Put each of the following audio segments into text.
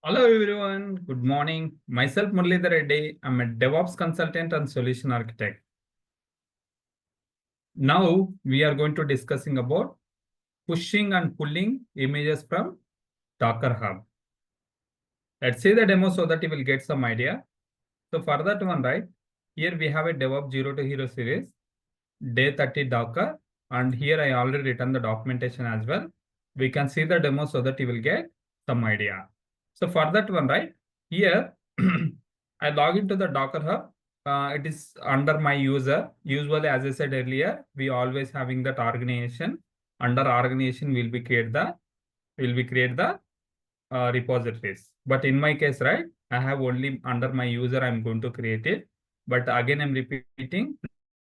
Hello everyone, good morning. Myself Muralidhara Reddy. I'm a DevOps consultant and solution architect. Now we are going to discussing about pushing and pulling images from DockerHub. Let's see the demo so that you will get some idea. So for that one, right, here we have a DevOps 0 to Hero series, day 30 Docker, and here I already written the documentation as well. We can see the demo so that you will get some idea. So for that one, right, here I log into the Docker Hub. It is under my user. Usually, as I said earlier, we always having that organization. Under organization, will be create the repositories. But in my case, right, I have only under my user, I'm going to create it. But again, I'm repeating,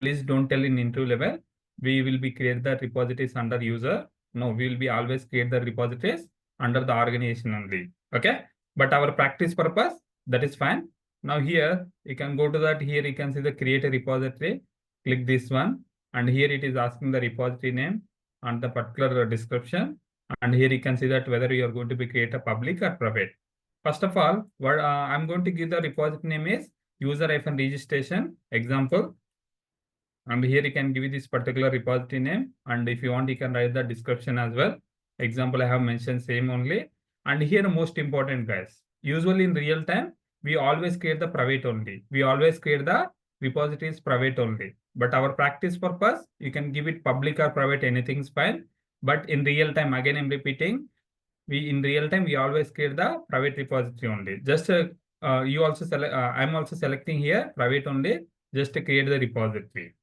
please don't tell in interview level. We will be create the repositories under user. No, we will be always create the repositories under the organization only. Okay. But our practice purpose, that is fine. Now here, you can go to that. Here you can see the create a repository. Click this one. And here it is asking the repository name and the particular description. And here you can see that whether you are going to be create a public or private. First of all, what I'm going to give the repository name is user-registration example. And here you can give this particular repository name. And if you want, you can write the description as well. Example, I have mentioned same only. And here most important guys, usually in real time, we always create the private only. We always create the repositories private only. But our practice purpose, you can give it public or private, anything's fine. But in real time, again, I'm repeating, we always create the private repository only. Just you also select, I'm also selecting here private only, just to create the repository.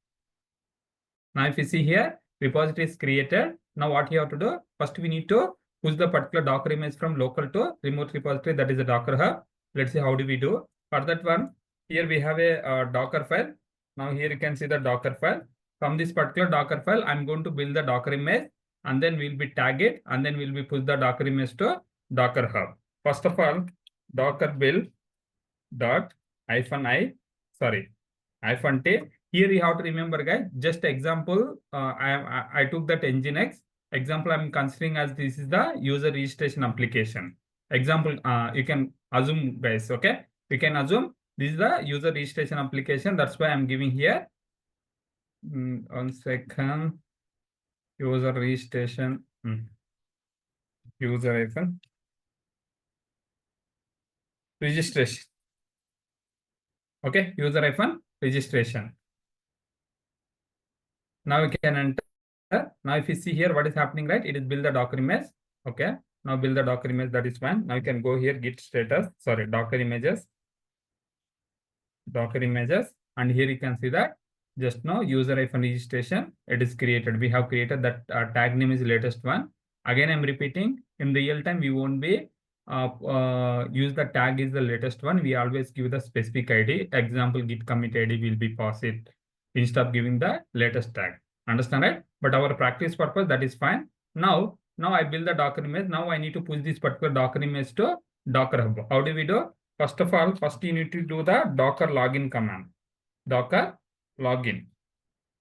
Now, if you see here, repository is created. Now, what you have to do? First, we need to push the particular Docker image from local to remote repository. That is the Docker Hub. Let's see how do we do. For that one, here we have a Docker file. Now, here you can see the Docker file. From this particular Docker file, I'm going to build the Docker image, and then we'll be tag it, and then we'll be push the Docker image to Docker Hub. First of all, Docker build dot -i, sorry, -t. Here you have to remember, guys, just example, I took that Nginx example. I'm considering as this is the user registration application. Example, you can assume, guys, okay? You can assume this is the user registration application. That's why I'm giving here. 1 second. User registration. User registration. Okay, user registration. Now we can enter. Now if you see here, what is happening, right? It is build the Docker image. Okay. Now build the Docker image, that is fine. Now you can go here, git status, sorry, Docker images. And here you can see that just now user registration, it is created. We have created that tag name is latest one. Again, I'm repeating, in real time, we won't be use the tag is the latest one. We always give the specific ID. Example, git commit ID will be pass it instead of giving the latest tag. Understand, right? But our practice purpose, that is fine. Now I build the Docker image. Now I need to push this particular Docker image to Docker Hub. How do we do? First of all, you need to do the Docker login command. Docker login.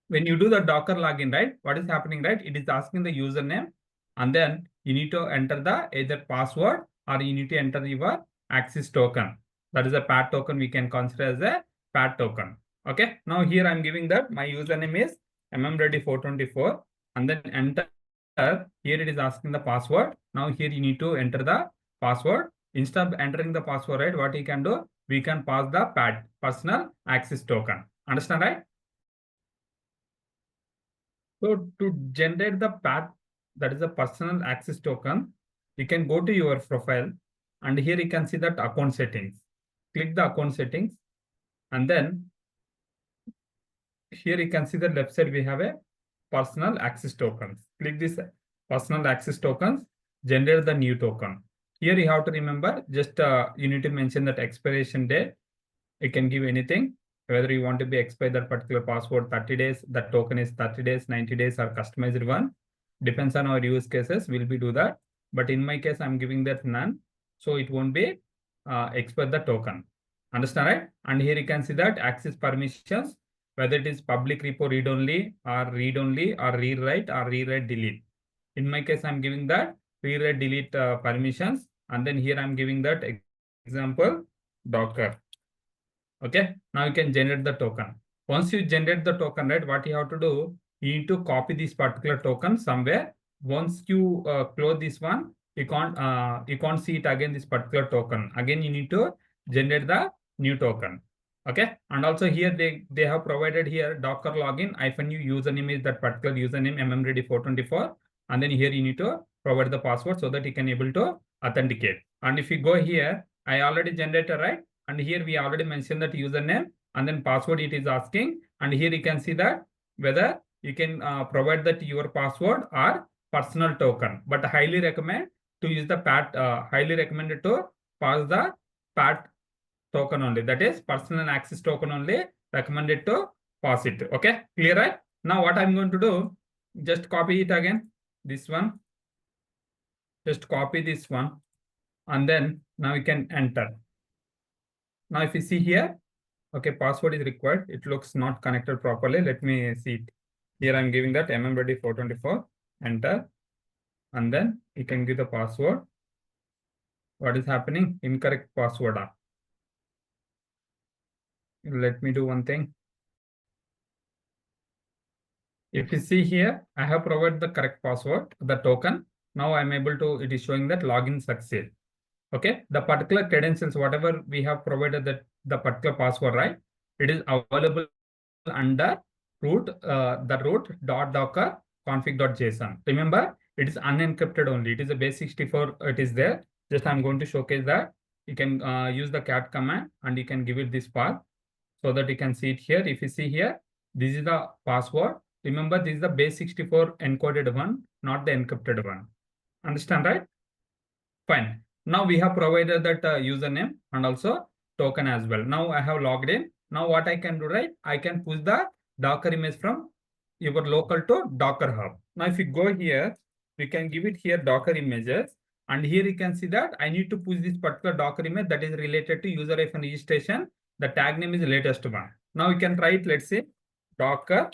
When you do the Docker login, right, what is happening, right? It is asking the username, and then you need to enter the either password or you need to enter your access token. That is a PAT token. We can consider as a PAT token. Okay. Now here I'm giving that my username is mmreddy424, and then enter. Here it is asking the password. Now here you need to enter the password. Instead of entering the password, right, what you can do? We can pass the PAT, personal access token. Understand, right? So to generate the PAT, that is a personal access token, you can go to your profile, and here you can see that account settings. Click the account settings, and then here you can see the left side we have a personal access tokens. Click this personal access tokens, generate the new token. Here you have to remember, just you need to mention that expiration date. You can give anything, whether you want to be expire that particular password 30 days, that token is 30 days, 90 days, or customized one. Depends on our use cases, will be do that. But in my case, I'm giving that none. So it won't be expire the token. Understand, right? And here you can see that access permissions, whether it is public repo read only or rewrite or rewrite delete. In my case, I'm giving that rewrite delete permissions. and then here I'm giving that example Docker. Okay, now you can generate the token. Once you generate the token, right, what you have to do, you need to copy this particular token somewhere. Once you close this one, you can't see it again, this particular token. Again, you need to generate the new token. Okay, and also here they have provided here Docker login -u username is that particular username mmready424, and then here you need to provide the password so that you can able to authenticate. And if you go here, I already generated, right? And here we already mentioned that username and then password it is asking. And here you can see that whether you can provide that your password or personal token. But highly recommend to use the highly recommended to pass the PAT token only. That is personal access token only recommended to pass it. Okay, clear, right? Now what I'm going to do, just copy it again. This one, just copy this one, and then now you can enter. Now, if you see here, okay, password is required. It looks not connected properly. Let me see it. Here I'm giving that mmready424, enter, and then you can give the password. What is happening? Incorrect password. Let me do one thing. If you see here, I have provided the correct password, the token. Now I'm able to, it is showing that login succeed. Okay, the particular credentials, whatever we have provided that the particular password, right? It is available under root, the root.docker config.json. Remember, it is unencrypted only. It is a base64. It is there. Just I'm going to showcase that. You can use the cat command and you can give it this path so that you can see it here. If you see here, this is the password. Remember, this is the base64 encoded one, not the encrypted one. Understand, right? Fine. Now we have provided that username and also token as well. Now I have logged in. Now what I can do, right? I can push the Docker image from your local to DockerHub. Now if you go here, we can give it here Docker images. And here you can see that I need to push this particular Docker image that is related to user registration. The tag name is the latest one. Now we can try it. Let's say Docker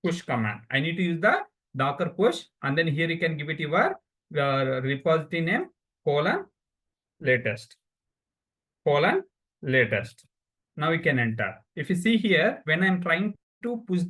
push command. I need to use the Docker push, and then here you can give it your repository name :latest. Now we can enter. If you see here, when I'm trying to push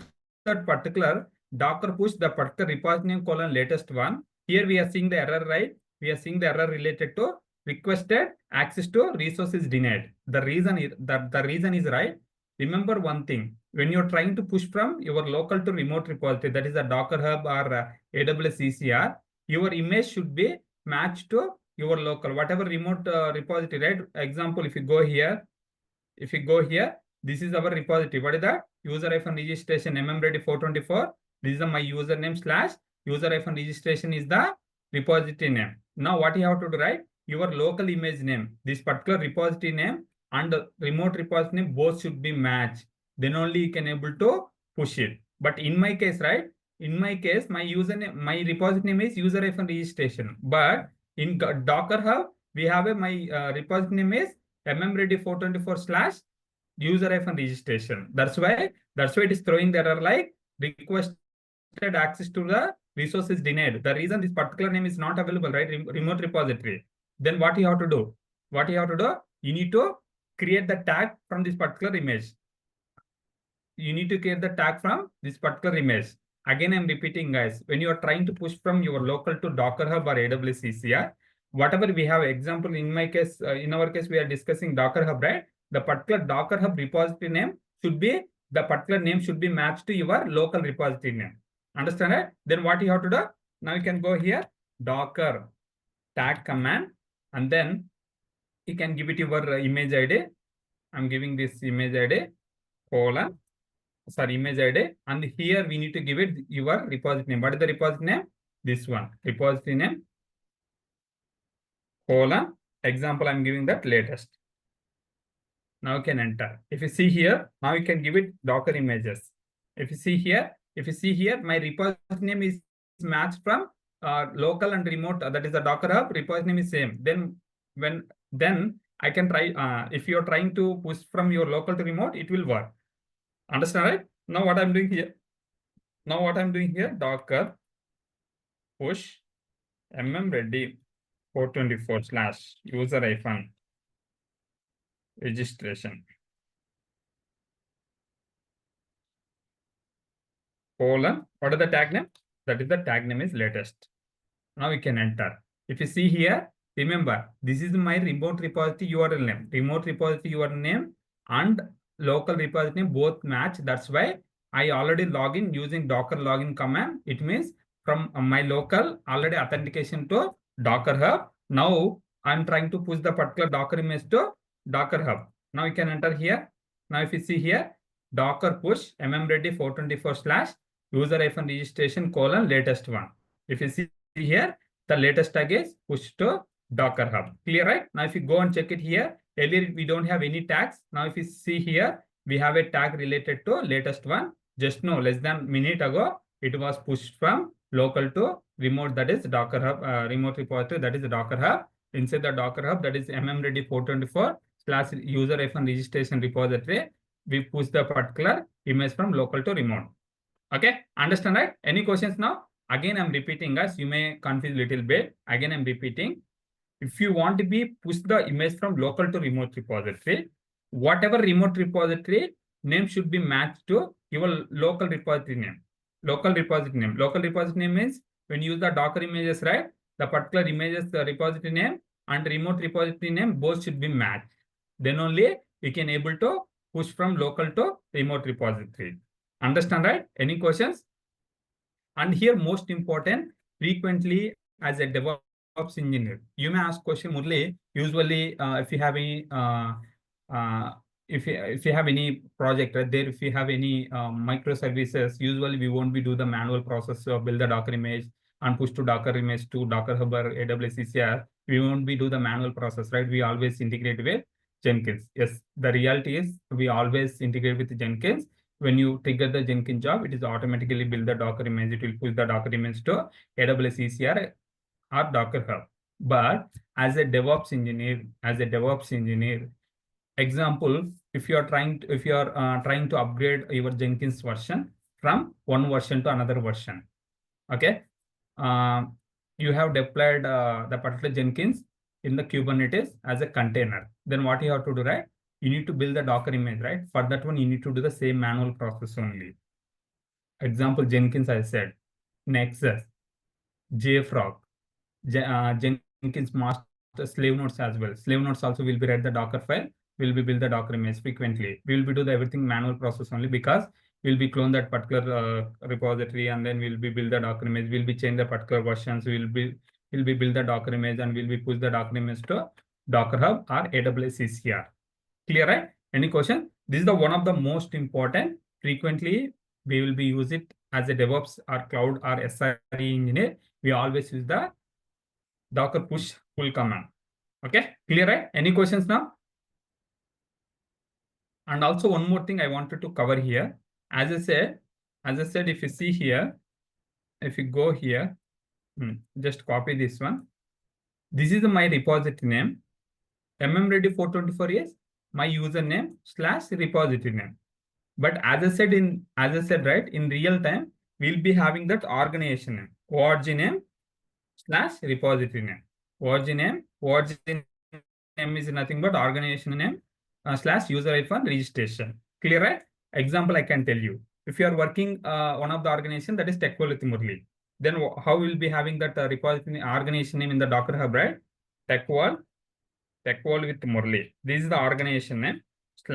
that particular Docker push, the particular repository name :latest one, here we are seeing the error, right? We are seeing the error related to requested access to resources denied. The reason is right. Remember one thing, when you're trying to push from your local to remote repository, that is a DockerHub or AWS ECR, your image should be matched to your local, whatever remote repository, right? Example, if you go here, this is our repository. What is that? User-registration mmready424. This is my username / user-registration is the repository name. Now what you have to do, right? Your local image name, this particular repository name and the remote repository name both should be matched. Then only you can able to push it. But in my case, right? In my case, my username, my repository name is user-registration. But in DockerHub, we have my repository name is mmready424 / user-registration. That's why it is throwing the error like requested access to the resources denied. The reason this particular name is not available, right? Remote repository. Then what you have to do? You need to create the tag from this particular image. Again, I'm repeating, guys. When you are trying to push from your local to DockerHub or AWS ECR, whatever we have, example, in my case, in our case, we are discussing DockerHub, right? The particular DockerHub repository name should be, the particular name should be matched to your local repository name. Understand it? Then what you have to do? Now you can go here, Docker tag command, and then you can give it your image ID. I'm giving this image ID, image ID, and here we need to give it your repository name. What is the repository name? This one, repository name, example, I'm giving that latest. Now you can enter. If you see here, now you can give it Docker images. If you see here, my repository name is matched from local and remote. That is the DockerHub repository name is same. Then I can try. If you are trying to push from your local to remote, it will work. Understand, right? Now what I'm doing here? Docker push mmready 424 slash user hyphen registration colon. What is the tag name? That is the tag name is latest. Now we can enter. If you see here, remember, this is my remote repository URL name. Remote repository URL name and local repository name both match. That's why I already log in using Docker login command. It means from my local already authentication to DockerHub. Now I'm trying to push the particular Docker image to DockerHub. Now you can enter here. Now if you see here, Docker push mmready 424 slash user hyphen registration colon latest one. If you see here, the latest tag is push to DockerHub. Clear, right? Now, if you go and check it here, earlier we don't have any tags. Now, if you see here, we have a tag related to latest one. Just now, less than minute ago, it was pushed from local to remote, that is DockerHub, remote repository, that is DockerHub. Inside the DockerHub, that is mmready 424 slash user hyphen registration repository. We push the particular image from local to remote. Okay, understand, right? Any questions now? Again, I'm repeating, guys. You may confuse a little bit. Again, I'm repeating. If you want to be push the image from local to remote repository, whatever remote repository name should be matched to your local repository name. Local repository name. Local repository name means when you use the Docker images, right? The particular images, the repository name and remote repository name both should be matched. Then only we can able to push from local to remote repository. Understand, right? Any questions? And here, most important, frequently as a DevOps engineer, you may ask question, Murali, usually if you have any if you have any project right there, if you have any microservices, usually we won't be do the manual process of build the Docker image and push to Docker image to DockerHub or AWS ECR. We won't be do the manual process, right? We always integrate with Jenkins. Yes, the reality is we always integrate with Jenkins. When you trigger the Jenkins job, it is automatically build the Docker image. It will push the Docker image to AWS ECR or DockerHub. But as a DevOps engineer, example, if you are trying to upgrade your Jenkins version from one version to another version, okay, you have deployed the particular Jenkins in the Kubernetes as a container. Then what you have to do, right? You need to build the Docker image, right? For that one, you need to do the same manual process only. Example, Jenkins, I said, Nexus, JFrog, Jenkins master slave nodes as well. Slave nodes also will be read the Docker file, will be build the Docker image frequently. We will be do the everything manual process only because we'll be clone that particular repository and then we'll be build the Docker image. We'll be change the particular versions. We'll be build the Docker image and we'll be push the Docker image to DockerHub or AWS ECR. Clear, right? Any question? This is the one of the most important. Frequently, we will be use it as a DevOps or cloud or SRE engineer. We always use the Docker push pull command. Okay, clear, right? Any questions now? And also one more thing I wanted to cover here. As I said, if you see here, if you go here, just copy this one. This is my repository name. mmready 424 is my username / repository name. But as I said, right, in real time, we'll be having that organization name, org name / repository name. Org name is nothing but organization name / user hyphen registration. Clear, right? Example, I can tell you. If you are working one of the organization that is techworldwithmurali, then how we'll be having that repository organization name in the DockerHub, right? techworldwithmurali. This is the organization name /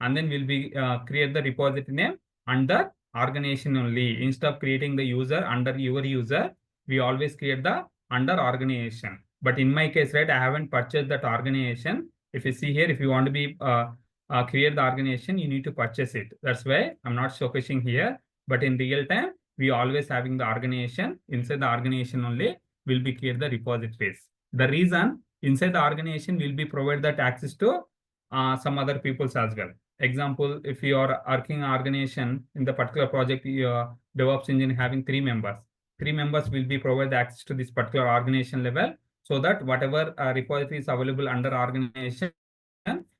and then we'll be create the repository name under organization only. Instead of creating the user under your user, we always create the under organization. But in my case, right, I haven't purchased that organization. If you see here, if you want to be create the organization, you need to purchase it. That's why I'm not showcasing here. But in real time, we always having the organization. Inside the organization only, will be create the repositories. The reason inside the organization will be provide that access to some other peoples as well. Example, if you are working organization in the particular project, DevOps engineer having 3 members. 3 members will be provide access to this particular organization level, so that whatever repository is available under organization,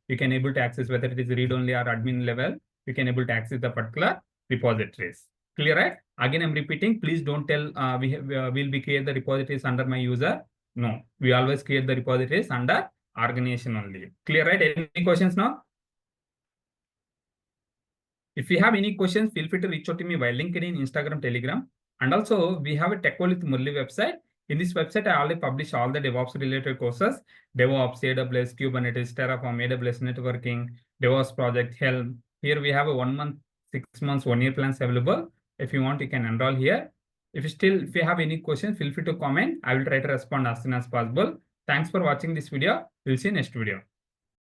we can able to access, whether it is read-only or admin level, we can able to access the particular repositories. Clear, right? Again, I'm repeating, please don't tell we'll be create the repositories under my user. No, we always create the repositories under organization only. Clear, right? Any questions now? If you have any questions, feel free to reach out to me via LinkedIn, Instagram, Telegram. And also, we have a Tech World with Murali website. In this website, I already publish all the DevOps related courses: DevOps, AWS, Kubernetes, Terraform, AWS networking, DevOps project, Helm. Here we have a 1 month, 6 months, 1 year plans available. If you want, you can enroll here. If you have any questions, feel free to comment. I will try to respond as soon as possible. Thanks for watching this video. We'll see you next video.